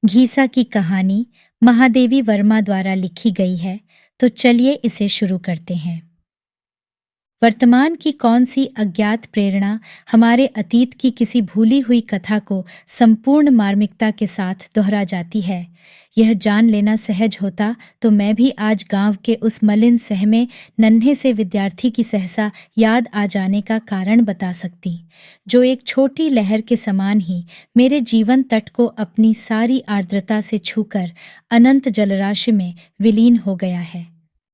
घीसा की कहानी महादेवी वर्मा द्वारा लिखी गई है। तो चलिए इसे शुरू करते हैं। वर्तमान की कौन सी अज्ञात प्रेरणा हमारे अतीत की किसी भूली हुई कथा को संपूर्ण मार्मिकता के साथ दोहरा जाती है। यह जान लेना सहज होता तो मैं भी आज गांव के उस मलिन सहमे नन्हे से विद्यार्थी की सहसा याद आ जाने का कारण बता सकती, जो एक छोटी लहर के समान ही मेरे जीवन तट को अपनी सारी आर्द्रता से छूकर अनंत जलराशि में विलीन हो गया है।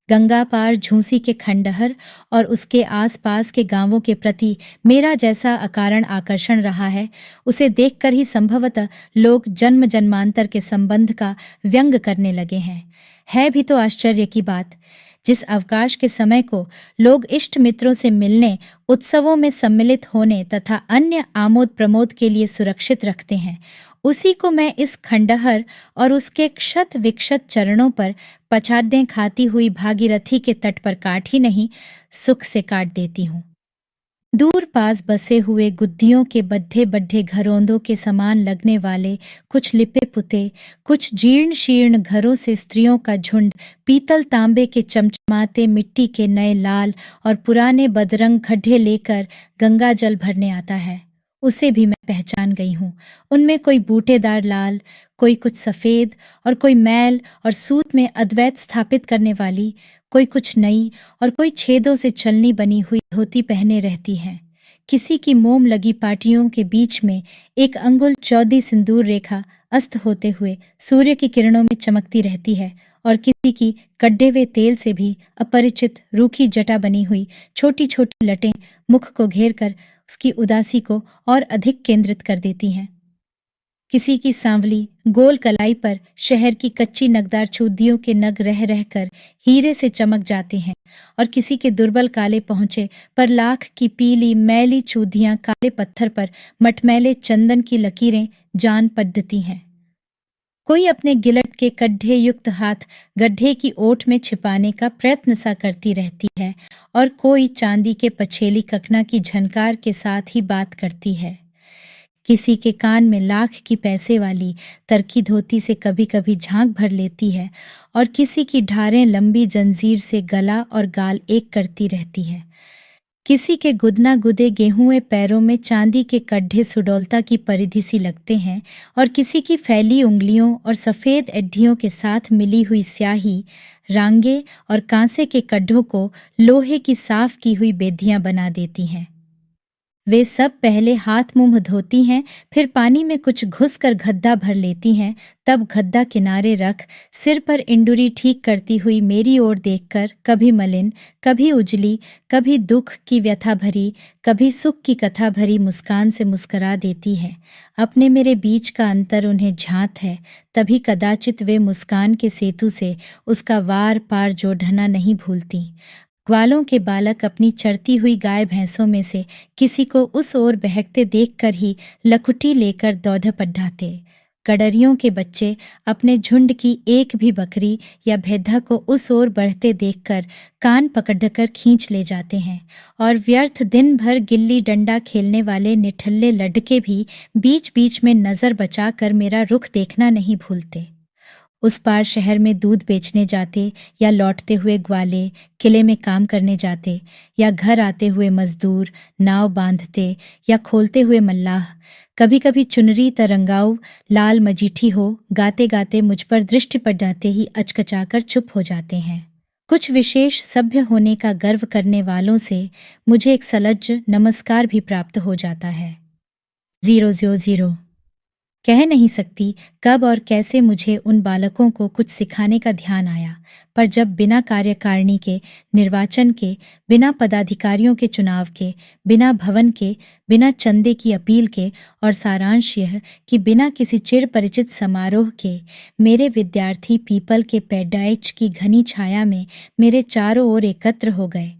गंगा पार झूंसी के खंडहर और उसके आसपास के गांवों के प्रति मेरा जैसा अकारण आकर्षण रहा है, उसे देखकर ही संभवतः लोग जन्म जन्मांतर के संबंध का व्यंग करने लगे हैं। है भी तो आश्चर्य की बात, जिस अवकाश के समय को लोग इष्ट मित्रों से मिलने, उत्सवों में सम्मिलित होने तथा अन्य आमोद प्रमोद के लिए सुरक्षित रखते हैं, उसी को मैं इस खंडहर और उसके क्षत विक्षत चरणों पर पछाडें खाती हुई भागीरथी के तट पर काट ही नहीं, सुख से काट देती हूँ। दूर पास बसे हुए गुद्दियों के बड्ढे बड्ढे घरौंदों के समान लगने वाले कुछ लिपे पुते, कुछ जीर्ण शीर्ण घरों से स्त्रियों का झुंड पीतल तांबे के चमचमाते मिट्टी के नए लाल और पुराने बदरंग खड्डे लेकर गंगा जल भरने आता है, उसे भी मैं पहचान गई हूँ। उनमें कोई बूटेदार लाल, कोई कुछ सफ़ेद और कोई मैल और सूत में अद्वैत स्थापित करने वाली, कोई कुछ नई और कोई छेदों से छलनी बनी हुई धोती पहने रहती है। किसी की मोम लगी पाटियों के बीच में एक अंगुल चौदी सिंदूर रेखा अस्त होते हुए सूर्य की किरणों में चमकती रहती है, और किसी की कड्डे हुए तेल से भी अपरिचित रूखी जटा बनी हुई छोटी छोटी लटें मुख को घेर कर उसकी उदासी को और अधिक केंद्रित कर देती हैं। किसी की सांवली गोल कलाई पर शहर की कच्ची नगदार चूदियों के नग रह रहकर हीरे से चमक जाते हैं, और किसी के दुर्बल काले पहुंचे पर लाख की पीली मैली चूदियां काले पत्थर पर मटमैले चंदन की लकीरें जान पड़ती हैं। कोई अपने गिलट के कड्ढे युक्त हाथ गड्ढे की ओट में छिपाने का प्रयत्न सा करती रहती है, और कोई चांदी के पछेली ककना की झनकार के साथ ही बात करती है। किसी के कान में लाख की पैसे वाली तरकी धोती से कभी कभी झांक भर लेती है, और किसी की ढारें लंबी जंजीर से गला और गाल एक करती रहती है। किसी के गुदना गुदे गेहूं पैरों में चांदी के कड्ढे सुडौलता की परिधि सी लगते हैं, और किसी की फैली उंगलियों और सफ़ेद एड्डियों के साथ मिली हुई स्याही रांगे और कांसे के कड्ढों को लोहे की साफ की हुई बेधियां बना देती हैं। वे सब पहले हाथ मुंह धोती हैं, फिर पानी में कुछ घुसकर गड्ढा भर लेती हैं, तब गड्ढा किनारे रख सिर पर इंडुरी ठीक करती हुई मेरी ओर देखकर कभी मलिन, कभी उजली, कभी दुख की व्यथा भरी, कभी सुख की कथा भरी मुस्कान से मुस्करा देती है। अपने मेरे बीच का अंतर उन्हें झांत है, तभी कदाचित वे मुस्कान के सेतु से उसका वार पार जोड़ना नहीं भूलती। ग्वालों के बालक अपनी चरती हुई गाय भैंसों में से किसी को उस ओर बहकते देखकर ही लखुटी लेकर दौड़ पढ़ाते। गडरियों के बच्चे अपने झुंड की एक भी बकरी या भेद्दा को उस ओर बढ़ते देखकर कान पकड़कर खींच ले जाते हैं, और व्यर्थ दिन भर गिल्ली डंडा खेलने वाले निठल्ले लड़के भी बीच बीच में नजर बचाकर मेरा रुख देखना नहीं भूलते। उस पार शहर में दूध बेचने जाते या लौटते हुए ग्वाले, किले में काम करने जाते या घर आते हुए मजदूर, नाव बांधते या खोलते हुए मल्लाह, कभी कभी चुनरी तरंगाऊ लाल मजीठी हो गाते गाते मुझ पर दृष्टि पड़ जाते ही अचकचाकर चुप हो जाते हैं। कुछ विशेष सभ्य होने का गर्व करने वालों से मुझे एक सलज्ज नमस्कार भी प्राप्त हो जाता है। 000। कह नहीं सकती कब और कैसे मुझे उन बालकों को कुछ सिखाने का ध्यान आया, पर जब बिना कार्यकारिणी के निर्वाचन के, बिना पदाधिकारियों के चुनाव के, बिना भवन के, बिना चंदे की अपील के, और सारांश यह कि बिना किसी चिर परिचित समारोह के, मेरे विद्यार्थी पीपल के पैडाइच की घनी छाया में मेरे चारों ओर एकत्र हो गए,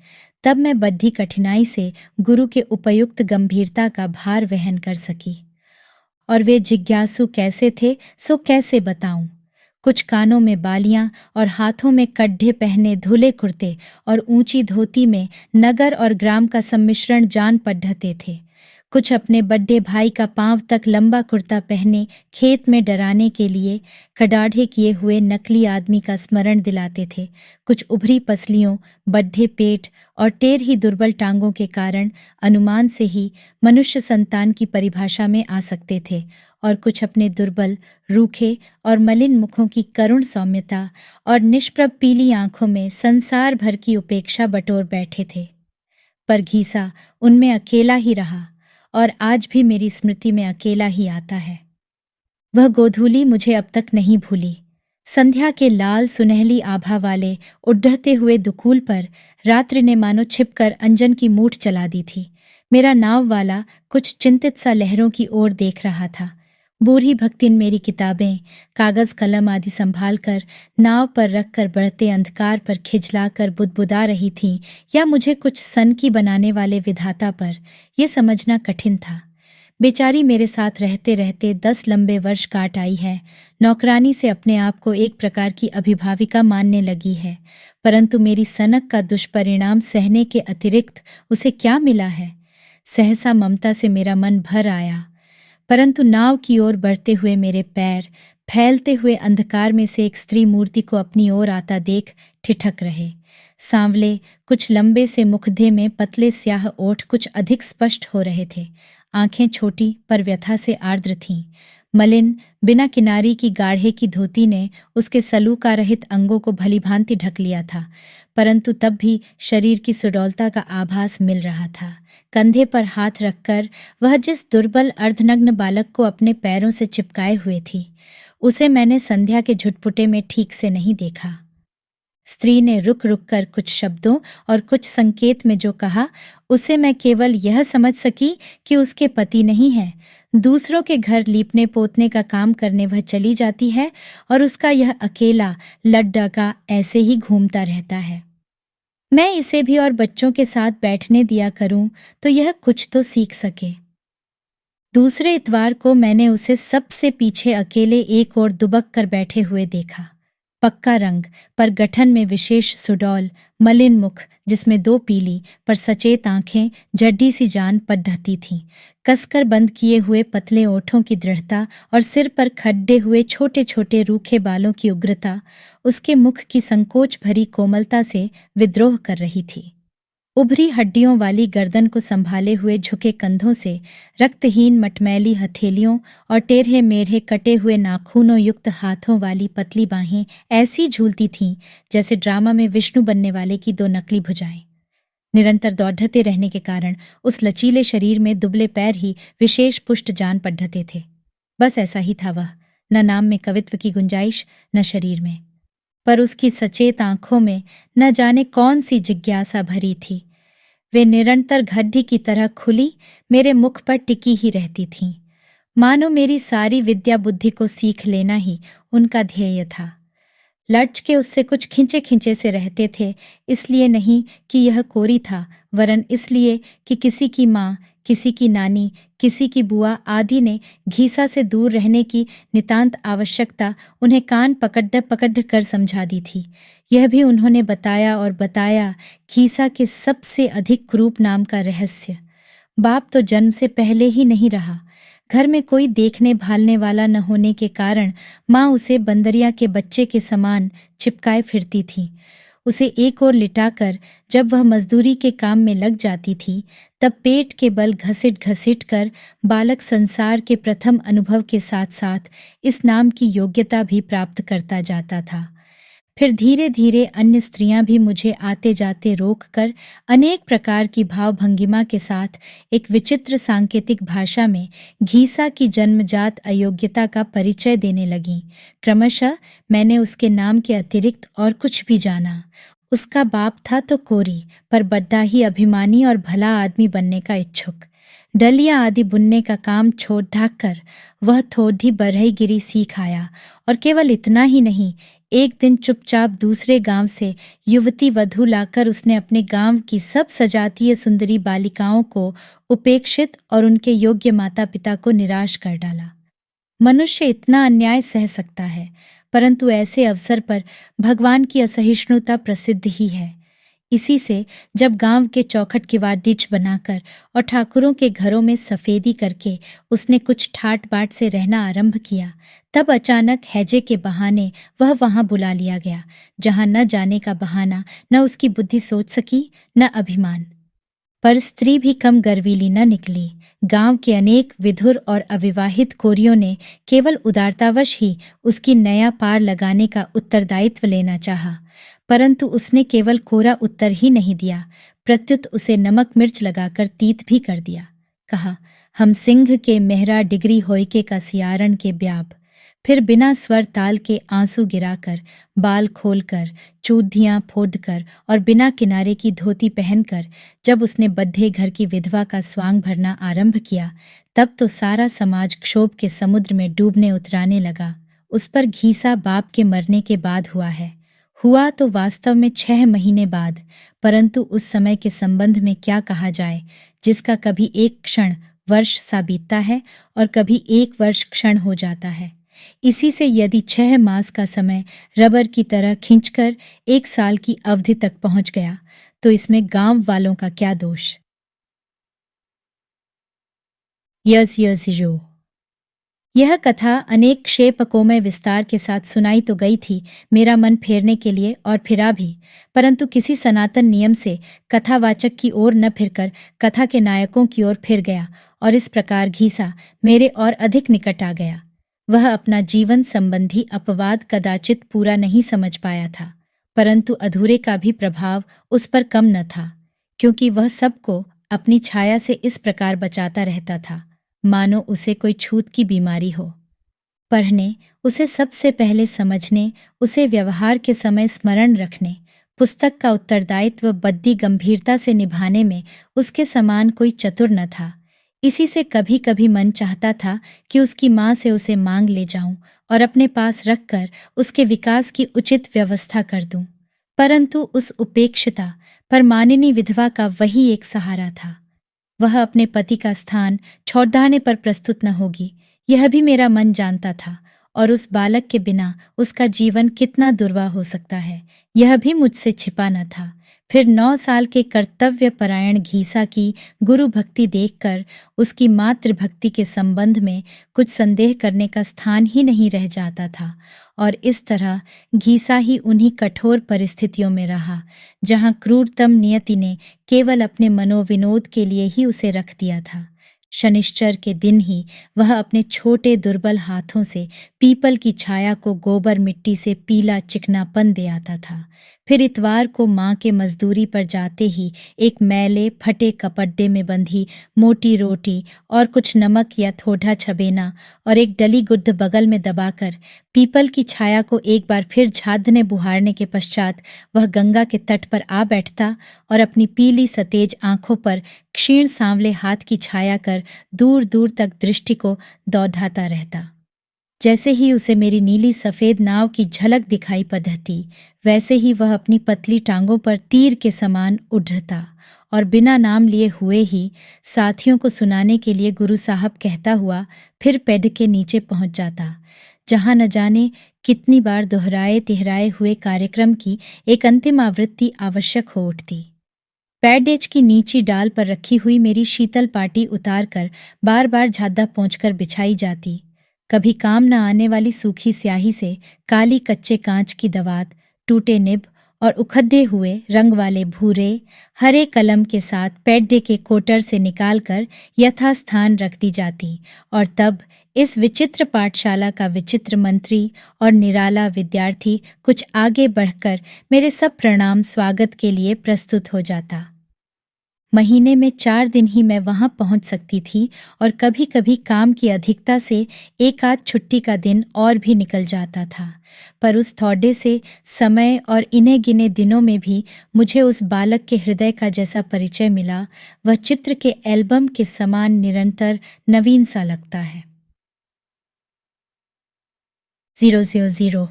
तब मैं बद्धी कठिनाई से गुरु के उपयुक्त गंभीरता का भार वहन कर सकी। और वे जिज्ञासु कैसे थे सो कैसे बताऊं। कुछ कानों में बालियां और हाथों में कड्ढे पहने धुले कुर्ते और ऊंची धोती में नगर और ग्राम का सम्मिश्रण जान पढ़ते थे। कुछ अपने बड्डे भाई का पांव तक लंबा कुर्ता पहने खेत में डराने के लिए खडाढ़े किए हुए नकली आदमी का स्मरण दिलाते थे। कुछ उभरी पसलियों, बड्ढे पेट और टेढ़ी दुर्बल टांगों के कारण अनुमान से ही मनुष्य संतान की परिभाषा में आ सकते थे, और कुछ अपने दुर्बल, रूखे और मलिन मुखों की करुण सौम्यता और निष्प्रभ पीली आंखों में संसार भर की उपेक्षा बटोर बैठे थे। पर घीसा उनमें अकेला ही रहा, और आज भी मेरी स्मृति में अकेला ही आता है। वह गोधूली मुझे अब तक नहीं भूली। संध्या के लाल सुनहली आभा वाले उड्डहते हुए दुकूल पर रात्रि ने मानो छिपकर अंजन की मूठ चला दी थी। मेरा नाव वाला कुछ चिंतित सा लहरों की ओर देख रहा था। बूढ़ी भक्तिन मेरी किताबें, कागज कलम आदि संभाल कर नाव पर रखकर बढ़ते अंधकार पर खिजलाकर बुदबुदा रही थी, या मुझे कुछ सन की बनाने वाले विधाता पर, यह समझना कठिन था। बेचारी मेरे साथ रहते रहते 10 लंबे वर्ष काट आई है। नौकरानी से अपने आप को एक प्रकार की अभिभाविका मानने लगी है, परंतु मेरी सनक का दुष्परिणाम सहने के अतिरिक्त उसे क्या मिला है? सहसा ममता से मेरा मन भर आया, परंतु नाव की ओर बढ़ते हुए मेरे पैर फैलते हुए अंधकार में से एक स्त्री मूर्ति को अपनी ओर आता देख ठिठक रहे। सांवले, कुछ लंबे से मुखधे में पतले स्याह ओठ कुछ अधिक स्पष्ट हो रहे थे। आंखें छोटी पर व्यथा से आर्द्र थीं। मलिन, बिना किनारी की गाढ़े की धोती ने उसके सलूका रहित अंगों को भलीभांति ढक लिया था, परंतु तब भी शरीर की सुडौलता का आभास मिल रहा था। कंधे पर हाथ रखकर वह जिस दुर्बल अर्धनग्न बालक को अपने पैरों से चिपकाए हुए थी, उसे मैंने संध्या के झुटपुटे में ठीक से नहीं देखा। स्त्री ने रुक रुक कर कुछ शब्दों और कुछ संकेत में जो कहा, उसे मैं केवल यह समझ सकी कि उसके पति नहीं है। दूसरों के घर लीपने पोतने का काम करने वह चली जाती है, और उसका यह अकेला लड्डा ऐसे ही घूमता रहता है। मैं इसे भी और बच्चों के साथ बैठने दिया करूं तो यह कुछ तो सीख सके। दूसरे इतवार को मैंने उसे सबसे पीछे अकेले एक ओर दुबक कर बैठे हुए देखा। पक्का रंग पर गठन में विशेष सुडौल, मलिन मुख जिसमें 2 पीली पर सचेत आंखें जड्डी सी जान पद्धति थीं, कसकर बंद किए हुए पतले ओठों की दृढ़ता और सिर पर खड्डे हुए छोटे छोटे रूखे बालों की उग्रता उसके मुख की संकोच भरी कोमलता से विद्रोह कर रही थी। उभरी हड्डियों वाली गर्दन को संभाले हुए झुके कंधों से रक्तहीन मटमैली हथेलियों और टेढ़े मेढ़े कटे हुए नाखूनों युक्त हाथों वाली पतली बाहें ऐसी झूलती थीं जैसे ड्रामा में विष्णु बनने वाले की 2 नकली भुजाएं। निरंतर दौड़ते रहने के कारण उस लचीले शरीर में दुबले पैर ही विशेष पुष्ट जान पद्धते थे। बस ऐसा ही था वह, न नाम में कवित्व की गुंजाइश, न शरीर में। पर उसकी सचेत आंखों में न जाने कौन सी जिज्ञासा भरी थी। वे निरंतर घड्डी की तरह खुली मेरे मुख पर टिकी ही रहती थीं, मानो मेरी सारी विद्या बुद्धि को सीख लेना ही उनका ध्येय था। लट्ज के उससे कुछ खिंचे खिंचे से रहते थे, इसलिए नहीं कि यह कोरी था, वरन इसलिए कि किसी की माँ, किसी की नानी, किसी की बुआ आदि ने घीसा से दूर रहने की नितांत आवश्यकता उन्हें कान पकड़ कर समझा दी थी। यह भी उन्होंने बताया और बताया घीसा के सबसे अधिक क्रूप नाम का रहस्य। बाप तो जन्म से पहले ही नहीं रहा। घर में कोई देखने भालने वाला न होने के कारण माँ उसे बंदरिया के बच्चे के समान चिपकाए फिरती थी। उसे एक ओर लिटाकर जब वह मजदूरी के काम में लग जाती थी, तब पेट के बल घसीट घसीट कर बालक संसार के प्रथम अनुभव के साथ साथ इस नाम की योग्यता भी प्राप्त करता जाता था। फिर धीरे धीरे अन्य स्त्रियां भी मुझे आते जाते रोक कर अनेक प्रकार की भाव भंगिमा के साथ एक विचित्र सांकेतिक भाषा में घीसा की जन्मजात अयोग्यता का परिचय देने लगीं। क्रमशः मैंने उसके नाम के अतिरिक्त और कुछ भी जाना। उसका बाप था तो कोरी, पर बड्डा ही अभिमानी और भला आदमी बनने का इच्छुक। डलिया आदि बुनने का काम छोड़ ढाक कर वह थोड़ी बरहईगिरी सीख आया, और केवल इतना ही नहीं, एक दिन चुपचाप दूसरे गांव से युवती वधू लाकर उसने अपने गांव की सब सजातीय सुंदरी बालिकाओं को उपेक्षित और उनके योग्य माता पिता को निराश कर डाला। मनुष्य इतना अन्याय सह सकता है, परंतु ऐसे अवसर पर भगवान की असहिष्णुता प्रसिद्ध ही है। इसी से जब गांव के चौखट किवाड़ डिच बनाकर और ठाकुरों के घरों में सफेदी करके उसने कुछ ठाट बाट से रहना आरंभ किया, तब अचानक हैजे के बहाने वह वहां बुला लिया गया, जहां न जाने का बहाना, न उसकी बुद्धि सोच सकी, न अभिमान। पर स्त्री भी कम गर्वीली न निकली। गांव के अनेक विधुर और अविवाहित कोरियों ने केवल उदारतावश ही उसकी नया पार लगाने का उत्तरदायित्व लेना चाहा, परंतु उसने केवल कोरा उत्तर ही नहीं दिया, प्रत्युत उसे नमक मिर्च लगाकर तीत भी कर दिया। कहा, हम सिंह के मेहरा डिगरी होयके का सियारन के ब्याब। फिर बिना स्वर ताल के आंसू गिराकर, बाल खोलकर, चूधियां फोड़कर और बिना किनारे की धोती पहनकर जब उसने बद्धे घर की विधवा का स्वांग भरना आरंभ किया, तब तो सारा समाज क्षोभ के समुद्र में डूबने उतराने लगा। उस पर घीसा बाप के मरने के बाद हुआ है। हुआ तो वास्तव में 6 महीने बाद, परंतु उस समय के संबंध में क्या कहा जाए, जिसका कभी एक क्षण वर्ष सा बीतता है और कभी एक वर्ष क्षण हो जाता है। इसी से यदि 6 मास का समय रबर की तरह खींचकर 1 साल की अवधि तक पहुंच गया, तो इसमें गांव वालों का क्या दोष। यह कथा अनेक क्षेपकों में विस्तार के साथ सुनाई तो गई थी मेरा मन फेरने के लिए, और फिरा भी, परंतु किसी सनातन नियम से कथावाचक की ओर न फिरकर कथा के नायकों की ओर फिर गया, और इस प्रकार घीसा मेरे और अधिक निकट आ गया। वह अपना जीवन संबंधी अपवाद कदाचित पूरा नहीं समझ पाया था, परंतु अधूरे का भी प्रभाव उस पर कम न था, क्योंकि वह सबको अपनी छाया से इस प्रकार बचाता रहता था मानो उसे कोई छूत की बीमारी हो। पढ़ने, उसे सबसे पहले समझने, उसे व्यवहार के समय स्मरण रखने, पुस्तक का उत्तरदायित्व बद्दी गंभीरता से निभाने में उसके समान कोई चतुर न था। इसी से कभी कभी मन चाहता था कि उसकी माँ से उसे मांग ले जाऊं और अपने पास रखकर उसके विकास की उचित व्यवस्था कर दूं, परंतु उस उपेक्षिता पर मानिनी विधवा का वही एक सहारा था। वह अपने पति का स्थान छोड़ने पर प्रस्तुत न होगी, यह भी मेरा मन जानता था, और उस बालक के बिना उसका जीवन कितना दुर्वाह हो सकता है, यह भी मुझसे छिपा न था। फिर 9 साल के कर्तव्य परायण घीसा की गुरु भक्ति देखकर उसकी मातृभक्ति के संबंध में कुछ संदेह करने का स्थान ही नहीं रह जाता था, और इस तरह घीसा ही उन्हीं कठोर परिस्थितियों में रहा, जहाँ क्रूरतम नियति ने केवल अपने मनोविनोद के लिए ही उसे रख दिया था। शनिश्चर के दिन ही वह अपने छोटे दुर्बल हाथों से पीपल की छाया को गोबर मिट्टी से पीला चिकनापन दे आता था। फिर इतवार को माँ के मजदूरी पर जाते ही एक मैले फटे कपड्डे में बंधी मोटी रोटी और कुछ नमक या थोड़ा छबेना और एक डली गुड्ड बगल में दबाकर पीपल की छाया को एक बार फिर झाँधने बुहारने के पश्चात वह गंगा के तट पर आ बैठता और अपनी पीली सतेज आंखों पर क्षीण सांवले हाथ की छाया कर दूर दूर तक दृष्टि को दौड़ाता रहता। जैसे ही उसे मेरी नीली सफेद नाव की झलक दिखाई पड़ती, वैसे ही वह अपनी पतली टांगों पर तीर के समान उड़ता और बिना नाम लिए हुए ही साथियों को सुनाने के लिए गुरु साहब कहता हुआ फिर पेड़ के नीचे पहुंच जाता, जहां न जाने कितनी बार दोहराए तिहराए हुए कार्यक्रम की एक अंतिम आवृत्ति आवश्यक हो उठती। पैडेज की नीची डाल पर रखी हुई मेरी शीतल पाटी उतार कर बार बार झादा पहुंचकर बिछाई जाती। कभी काम न आने वाली सूखी स्याही से काली कच्चे कांच की दवात, टूटे निब और उखड़े हुए रंग वाले भूरे हरे कलम के साथ पैडे के कोटर से निकालकर यथास्थान रख दी जाती, और तब इस विचित्र पाठशाला का विचित्र मंत्री और निराला विद्यार्थी कुछ आगे बढ़कर मेरे सब प्रणाम स्वागत के लिए प्रस्तुत हो जाता। महीने में 4 दिन ही मैं वहां पहुंच सकती थी, और कभी कभी काम की अधिकता से एक आध छुट्टी का दिन और भी निकल जाता था, पर उस थोड़े से समय और इन्हें गिने दिनों में भी मुझे उस बालक के हृदय का जैसा परिचय मिला, वह चित्र के एल्बम के समान निरंतर नवीन सा लगता है। 000।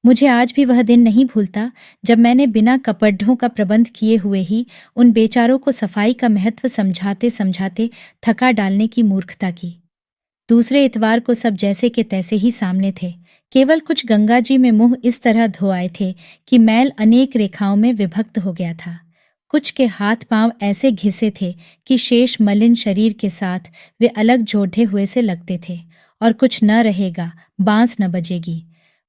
मुझे आज भी वह दिन नहीं भूलता जब मैंने बिना कपड़ों का प्रबंध किए हुए ही उन बेचारों को सफाई का महत्व समझाते समझाते थका डालने की मूर्खता की। दूसरे इतवार को सब जैसे के तैसे ही सामने थे, केवल कुछ गंगा जी में मुंह इस तरह धो आए थे कि मैल अनेक रेखाओं में विभक्त हो गया था। कुछ के हाथ पांव ऐसे घिसे थे कि शेष मलिन शरीर के साथ वे अलग जोड़े हुए से लगते थे। और कुछ न रहेगा, बांस न बजेगी।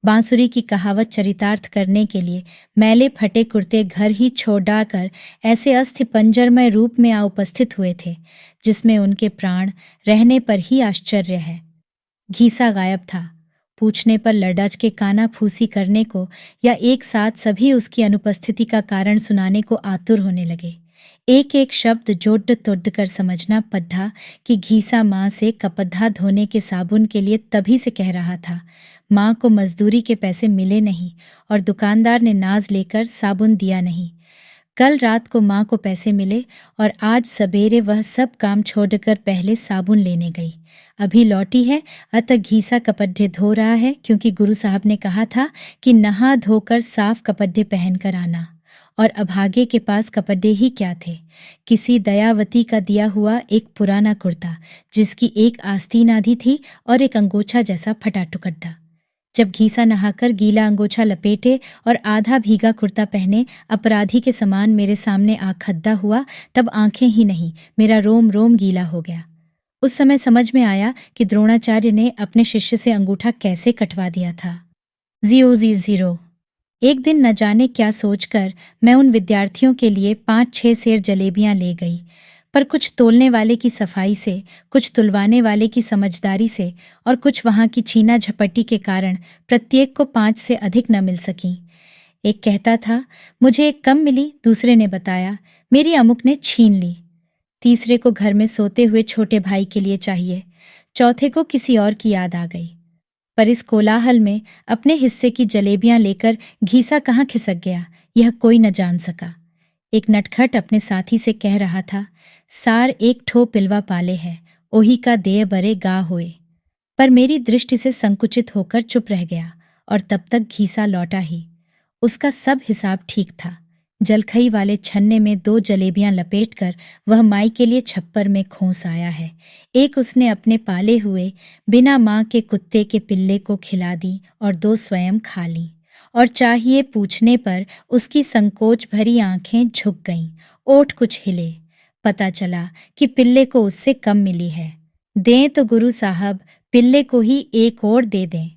बांसुरी की कहावत चरितार्थ करने के लिए मैले फटे कुर्ते घर ही छोड़ डाकर ऐसे अस्थि पंजरमय रूप में आ उपस्थित हुए थे जिसमें उनके प्राण रहने पर ही आश्चर्य है। घीसा गायब था। पूछने पर लडाच के काना फूसी करने को या एक साथ सभी उसकी अनुपस्थिति का कारण सुनाने को आतुर होने लगे। एक एक शब्द जोड तोड कर समझना पद्धा कि घीसा माँ से कपद्धा धोने के साबुन के लिए तभी से कह रहा था। माँ को मजदूरी के पैसे मिले नहीं और दुकानदार ने नाज लेकर साबुन दिया नहीं। कल रात को माँ को पैसे मिले और आज सवेरे वह सब काम छोड़कर पहले साबुन लेने गई। अभी लौटी है, अतः घीसा कपड़े धो रहा है, क्योंकि गुरु साहब ने कहा था कि नहा धोकर साफ कपड़े पहनकर आना। और अभागे के पास कपड़े ही क्या थे, किसी दयावती का दिया हुआ एक पुराना कुर्ता जिसकी एक आस्तीन आधी थी और एक अंगोछा जैसा फटा टुकड़ा। जब घीसा नहाकर गीला अंगोछा लपेटे और आधा भीगा कुर्ता पहने अपराधी के समान मेरे सामने आ खड़ा हुआ, तब आंखें ही नहीं, मेरा रोम रोम गीला हो गया। उस समय समझ में आया कि द्रोणाचार्य ने अपने शिष्य से अंगूठा कैसे कटवा दिया था। 000। एक दिन न जाने क्या सोचकर मैं उन विद्यार्थियों के लिए 5-6 सेर जलेबियां ले गई, पर कुछ तोलने वाले की सफाई से, कुछ तुलवाने वाले की समझदारी से और कुछ वहां की छीना झपटी के कारण प्रत्येक को 5 से अधिक न मिल सकी। एक कहता था मुझे एक कम मिली, दूसरे ने बताया मेरी अमुक ने छीन ली, तीसरे को घर में सोते हुए छोटे भाई के लिए चाहिए, चौथे को किसी और की याद आ गई। पर इस कोलाहल में अपने हिस्से की जलेबियां लेकर घीसा कहाँ खिसक गया, यह कोई न जान सका। एक नटखट अपने साथी से कह रहा था, सार एक ठो पिलवा पाले है, ओही का देय बरे गा होए। पर मेरी दृष्टि से संकुचित होकर चुप रह गया और तब तक घीसा लौटा ही। उसका सब हिसाब ठीक था। जलखई वाले छन्ने में 2 जलेबियां लपेटकर वह माई के लिए छप्पर में खोस आया है। एक उसने अपने पाले हुए बिना माँ के कुत्ते के पिल्ले को खिला दी और 2 स्वयं खा ली। और चाहिए पूछने पर उसकी संकोच भरी आंखें झुक गईं, ओठ कुछ हिले। पता चला कि पिल्ले को उससे कम मिली है। दें तो गुरु साहब पिल्ले को ही एक और दे दें।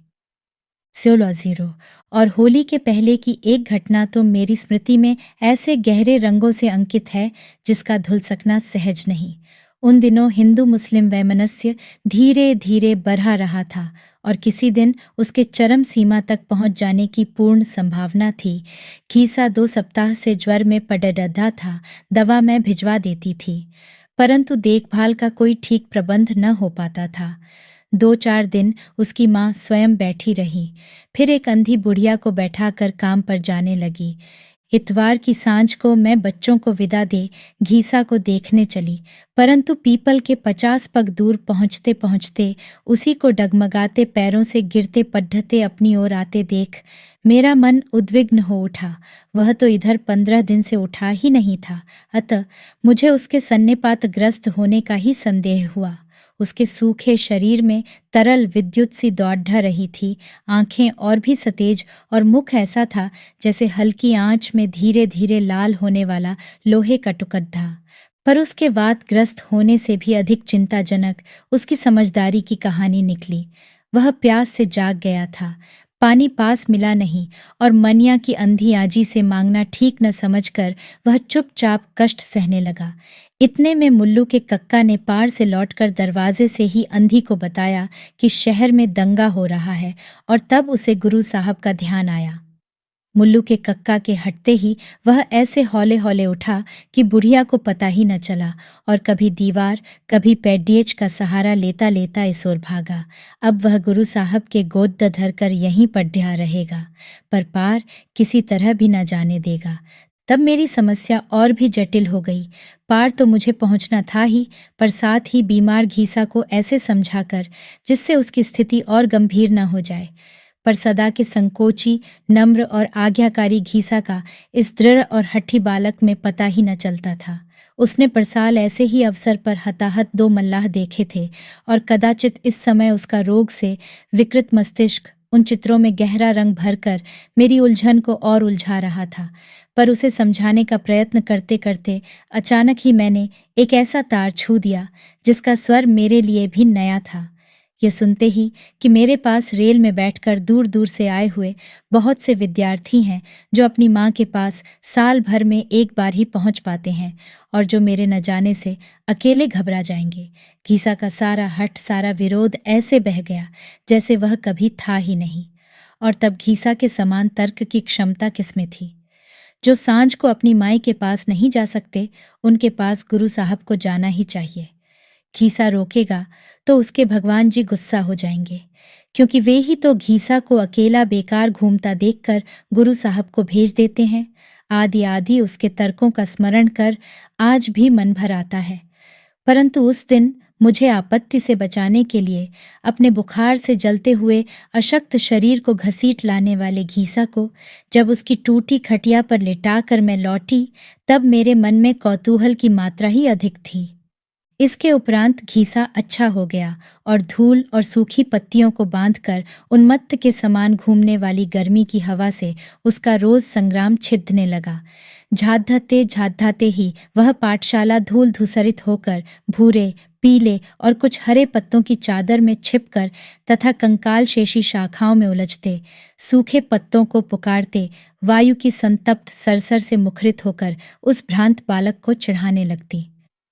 0 और होली के पहले की एक घटना तो मेरी स्मृति में ऐसे गहरे रंगों से अंकित है जिसका धुल सकना सहज नहीं। उन दिनों हिंदू मुस्लिम वैमनस्य धीरे धीरे बढ़ा रहा था और किसी दिन उसके चरम सीमा तक पहुंच जाने की पूर्ण संभावना थी। घीसा 2 सप्ताह से ज्वर में पड़डा था, दवा मैं भिजवा देती थी, परंतु देखभाल का कोई ठीक प्रबंध न हो पाता था। 2-4 दिन उसकी माँ स्वयं बैठी रही, फिर एक अंधी बुढ़िया को बैठाकर काम पर जाने लगी। इतवार की सांझ को मैं बच्चों को विदा दे घीसा को देखने चली, परंतु पीपल के 50 पग दूर पहुँचते पहुँचते उसी को डगमगाते पैरों से गिरते पढ़ते अपनी ओर आते देख मेरा मन उद्विग्न हो उठा। वह तो इधर 15 दिन से उठा ही नहीं था, अतः मुझे उसके सन्निपात ग्रस्त होने का ही संदेह हुआ। उसके सूखे शरीर में तरल विद्युत सी दौड़ रही थी, आंखें और भी सतेज और मुख ऐसा था जैसे हल्की आंच में धीरे धीरे लाल होने वाला लोहे का टुकड़ा। पर उसके वातग्रस्त होने से भी अधिक चिंताजनक उसकी समझदारी की कहानी निकली। वह प्यास से जाग गया था, पानी पास मिला नहीं और मनिया की अंधी आजी से मांगना ठीक न समझकर वह चुपचाप कष्ट सहने लगा। इतने में मुल्लू के कक्का ने पार से लौटकर दरवाजे से ही अंधी को बताया कि शहर में दंगा हो रहा है और तब उसे गुरु साहब का ध्यान आया। मुल्लू के कक्का के हटते ही वह ऐसे हौले हौले उठा कि बुढ़िया को पता ही न चला और कभी दीवार कभी पैडियज का सहारा लेता लेता इस ओर भागा। अब वह गुरु साहब के गोद धरकर यहीं पड्या रहेगा, पर पार किसी तरह भी न जाने देगा। तब मेरी समस्या और भी जटिल हो गई। पार तो मुझे पहुंचना था ही, पर साथ ही बीमार घीसा को ऐसे समझाकर जिससे उसकी स्थिति और गंभीर न हो जाए। पर सदा के संकोची, नम्र और आज्ञाकारी घीसा का इस दृढ़ और हठी बालक में पता ही न चलता था। उसने परसाल ऐसे ही अवसर पर हताहत 2 मल्लाह देखे थे और कदाचित इस समय उसका रोग से विकृत मस्तिष्क उन चित्रों में गहरा रंग भरकर मेरी उलझन को और उलझा रहा था। पर उसे समझाने का प्रयत्न करते करते अचानक ही मैंने एक ऐसा तार छू दिया जिसका स्वर मेरे लिए भी नया था। ये सुनते ही कि मेरे पास रेल में बैठकर दूर दूर से आए हुए बहुत से विद्यार्थी हैं जो अपनी माँ के पास साल भर में एक बार ही पहुँच पाते हैं और जो मेरे न जाने से अकेले घबरा जाएंगे, घीसा का सारा हठ, सारा विरोध ऐसे बह गया जैसे वह कभी था ही नहीं। और तब घीसा के समान तर्क की क्षमता किसमें थी? जो सांझ को अपनी माई के पास नहीं जा सकते, उनके पास गुरु साहब को जाना ही चाहिए। घीसा रोकेगा तो उसके भगवान जी गुस्सा हो जाएंगे, क्योंकि वे ही तो घीसा को अकेला बेकार घूमता देखकर गुरु साहब को भेज देते हैं। आदि आदि उसके तर्कों का स्मरण कर आज भी मन भर आता है। परंतु उस दिन मुझे आपत्ति से बचाने के लिए अपने बुखार से जलते हुए अशक्त शरीर को घसीट लाने वाले घीसा को जब उसकी टूटी खटिया पर लिटाकर मैं लौटी, तब मेरे मन में कौतूहल की मात्रा ही अधिक थी। इसके उपरांत घीसा अच्छा हो गया और धूल और सूखी पत्तियों को बांधकर उन्मत्त के समान घूमने वाली गर्मी की हवा से उसका रोज संग्राम छिदने लगा। झाधाते ही वह पाठशाला धूल धूसरित होकर भूरे, पीले और कुछ हरे पत्तों की चादर में छिपकर तथा कंकाल शेषी शाखाओं में उलझते, सूखे पत्तों को पुकारते, वायु की संतप्त सरसर से मुखरित होकर उस भ्रांत बालक को चिढ़ाने लगती।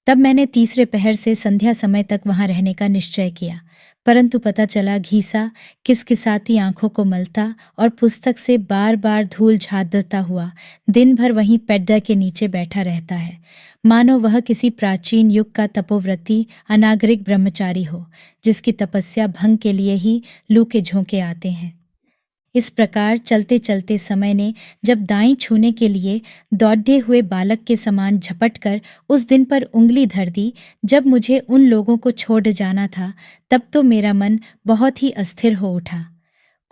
तब मैंने तीसरे पहर से संध्या समय तक वहां रहने का निश्चय किया, परंतु पता चला घीसा किसकिसाती आंखों को मलता और पुस्तक से बार बार धूल झाड़ता हुआ दिन भर वहीं पेड्डा के नीचे बैठा रहता है, मानो वह किसी प्राचीन युग का तपोव्रती अनागरिक ब्रह्मचारी हो, जिसकी तपस्या भंग के लिए ही लू के झोंके आते हैं। इस प्रकार चलते चलते समय ने जब दाईं छूने के लिए दौड़े हुए बालक के समान झपट कर उस दिन पर उंगली धर दी जब मुझे उन लोगों को छोड़ जाना था, तब तो मेरा मन बहुत ही अस्थिर हो उठा।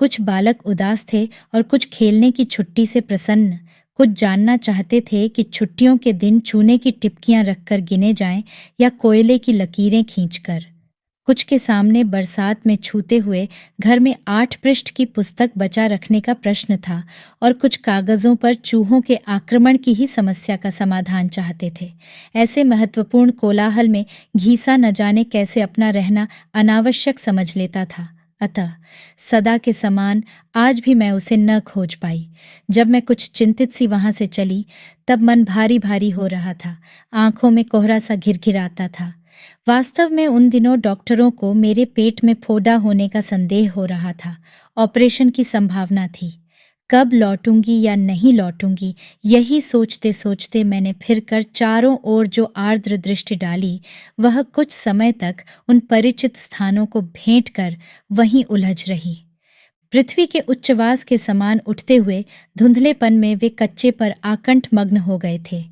कुछ बालक उदास थे और कुछ खेलने की छुट्टी से प्रसन्न, कुछ जानना चाहते थे कि छुट्टियों के दिन चूने की टिपकियां रखकर गिने जाएं या कोयले की लकीरें खींचकर। कुछ के सामने बरसात में छूते हुए घर में 8 पृष्ठ की पुस्तक बचा रखने का प्रश्न था और कुछ कागजों पर चूहों के आक्रमण की ही समस्या का समाधान चाहते थे। ऐसे महत्वपूर्ण कोलाहल में घीसा न जाने कैसे अपना रहना अनावश्यक समझ लेता था। अतः सदा के समान आज भी मैं उसे न खोज पाई। जब मैं कुछ चिंतित सी वहां से चली, तब मन भारी भारी हो रहा था, आंखों में कोहरा सा घिरघिराता था। वास्तव में उन दिनों डॉक्टरों को मेरे पेट में फोड़ा होने का संदेह हो रहा था। ऑपरेशन की संभावना थी। कब लौटूंगी या नहीं लौटूंगी, यही सोचते सोचते मैंने फिरकर चारों ओर जो आर्द्र दृष्टि डाली, वह कुछ समय तक उन परिचित स्थानों को भेंट कर वहीं उलझ रही। पृथ्वी के उच्चवास के समान उठते हुए धुंधलेपन में वे कच्चे पर आकंठ मग्न हो गए थे।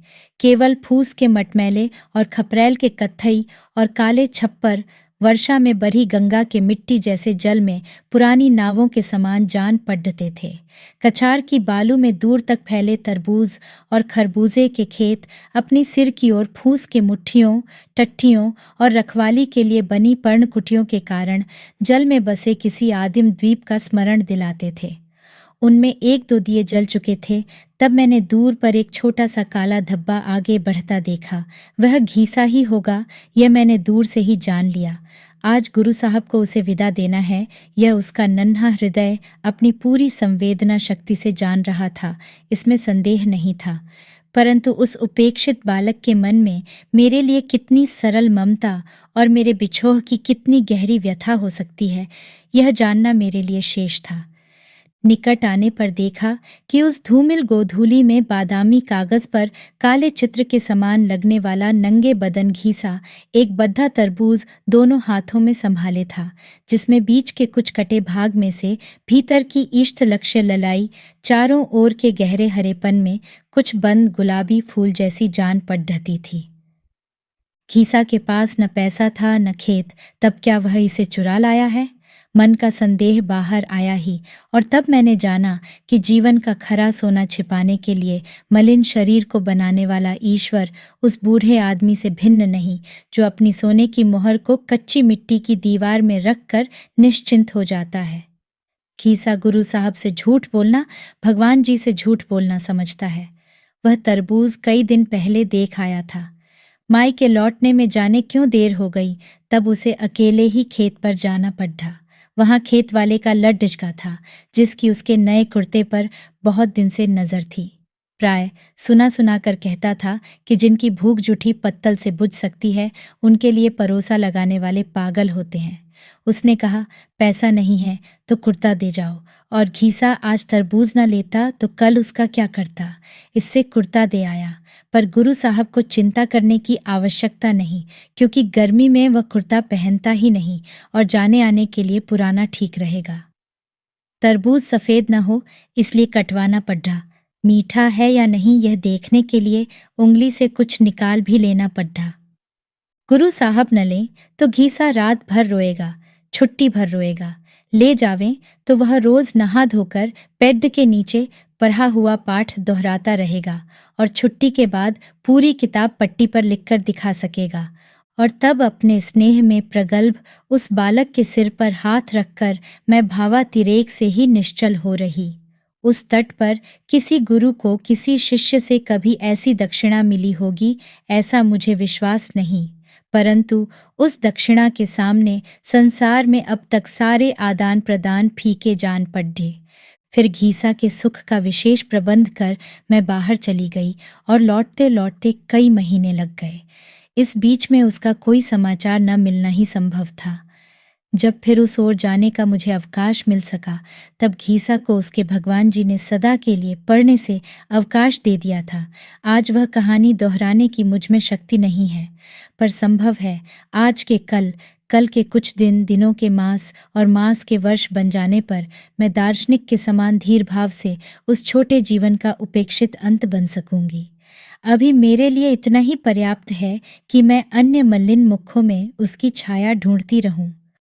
केवल फूस के मटमैले और खपरैल के कत्थई और काले छप्पर वर्षा में बरी गंगा के मिट्टी जैसे जल में पुरानी नावों के समान जान पड़ते थे। कछार की बालू में दूर तक फैले तरबूज और खरबूजे के खेत अपनी सिर की ओर फूस के मुट्ठियों, टट्टियों और रखवाली के लिए बनी पर्णकुटियों के कारण जल में बसे किसी आदिम द्वीप का स्मरण दिलाते थे। उनमें 1-2 दिए जल चुके थे। तब मैंने दूर पर एक छोटा सा काला धब्बा आगे बढ़ता देखा। वह घीसा ही होगा, यह मैंने दूर से ही जान लिया। आज गुरु साहब को उसे विदा देना है, यह उसका नन्हा हृदय अपनी पूरी संवेदना शक्ति से जान रहा था, इसमें संदेह नहीं था। परंतु उस उपेक्षित बालक के मन में मेरे लिए कितनी सरल ममता और मेरे बिछोह की कितनी गहरी व्यथा हो सकती है, यह जानना मेरे लिए शेष था। निकट आने पर देखा कि उस धूमिल गोधूली में बादामी कागज पर काले चित्र के समान लगने वाला नंगे बदन घीसा एक बद्धा तरबूज दोनों हाथों में संभाले था, जिसमें बीच के कुछ कटे भाग में से भीतर की इष्ट लक्ष्य ललाई चारों ओर के गहरे हरेपन में कुछ बंद गुलाबी फूल जैसी जान पड़ ढती थी। घीसा के पास न पैसा था न खेत, तब क्या वह इसे चुरा लाया है? मन का संदेह बाहर आया ही, और तब मैंने जाना कि जीवन का खरा सोना छिपाने के लिए मलिन शरीर को बनाने वाला ईश्वर उस बूढ़े आदमी से भिन्न नहीं, जो अपनी सोने की मोहर को कच्ची मिट्टी की दीवार में रखकर निश्चिंत हो जाता है। घीसा गुरु साहब से झूठ बोलना भगवान जी से झूठ बोलना समझता है। वह तरबूज कई दिन पहले देख आया था। माई के लौटने में जाने क्यों देर हो गई, तब उसे अकेले ही खेत पर जाना पड़ा। वहां खेत वाले का लड्डजका था, जिसकी उसके नए कुर्ते पर बहुत दिन से नजर थी। प्राय सुना सुना कर कहता था कि जिनकी भूख जूठी पत्तल से बुझ सकती है, उनके लिए परोसा लगाने वाले पागल होते हैं। उसने कहा, पैसा नहीं है तो कुर्ता दे जाओ, और घीसा आज तरबूज न लेता तो कल उसका क्या करता। इससे कुर्ता दे आया, पर गुरु साहब को चिंता करने की आवश्यकता नहीं, क्योंकि गर्मी में वह कुर्ता पहनता ही नहीं और जाने आने के लिए पुराना ठीक रहेगा। तरबूज सफ़ेद न हो इसलिए कटवाना पड़ा। मीठा है या नहीं यह देखने के लिए उंगली से कुछ निकाल भी लेना पड़ा। गुरु साहब न लें तो घीसा रात भर रोएगा, छुट्टी भर रोएगा। ले जावें तो वह रोज नहा धोकर पेड़ के नीचे पढ़ा हुआ पाठ दोहराता रहेगा और छुट्टी के बाद पूरी किताब पट्टी पर लिखकर दिखा सकेगा। और तब अपने स्नेह में प्रगल्भ उस बालक के सिर पर हाथ रखकर मैं भावातिरेक से ही निश्चल हो रही। उस तट पर किसी गुरु को किसी शिष्य से कभी ऐसी दक्षिणा मिली होगी, ऐसा मुझे विश्वास नहीं, परंतु उस दक्षिणा के सामने संसार में अब तक सारे आदान प्रदान फीके जान पड़े। फिर घीसा के सुख का विशेष प्रबंध कर मैं बाहर चली गई और लौटते लौटते कई महीने लग गए। इस बीच में उसका कोई समाचार न मिलना ही संभव था। जब फिर उस ओर जाने का मुझे अवकाश मिल सका, तब घीसा को उसके भगवान जी ने सदा के लिए पढ़ने से अवकाश दे दिया था। आज वह कहानी दोहराने की मुझ में शक्ति नहीं है, पर संभव है आज के कल, कल के कुछ दिन, दिनों के मास और मास के वर्ष बन जाने पर मैं दार्शनिक के समान धीर भाव से उस छोटे जीवन का उपेक्षित अंत बन सकूंगी। अभी मेरे लिए इतना ही पर्याप्त है कि मैं अन्य मलिन मुखों में उसकी छाया ढूंढती रहूं।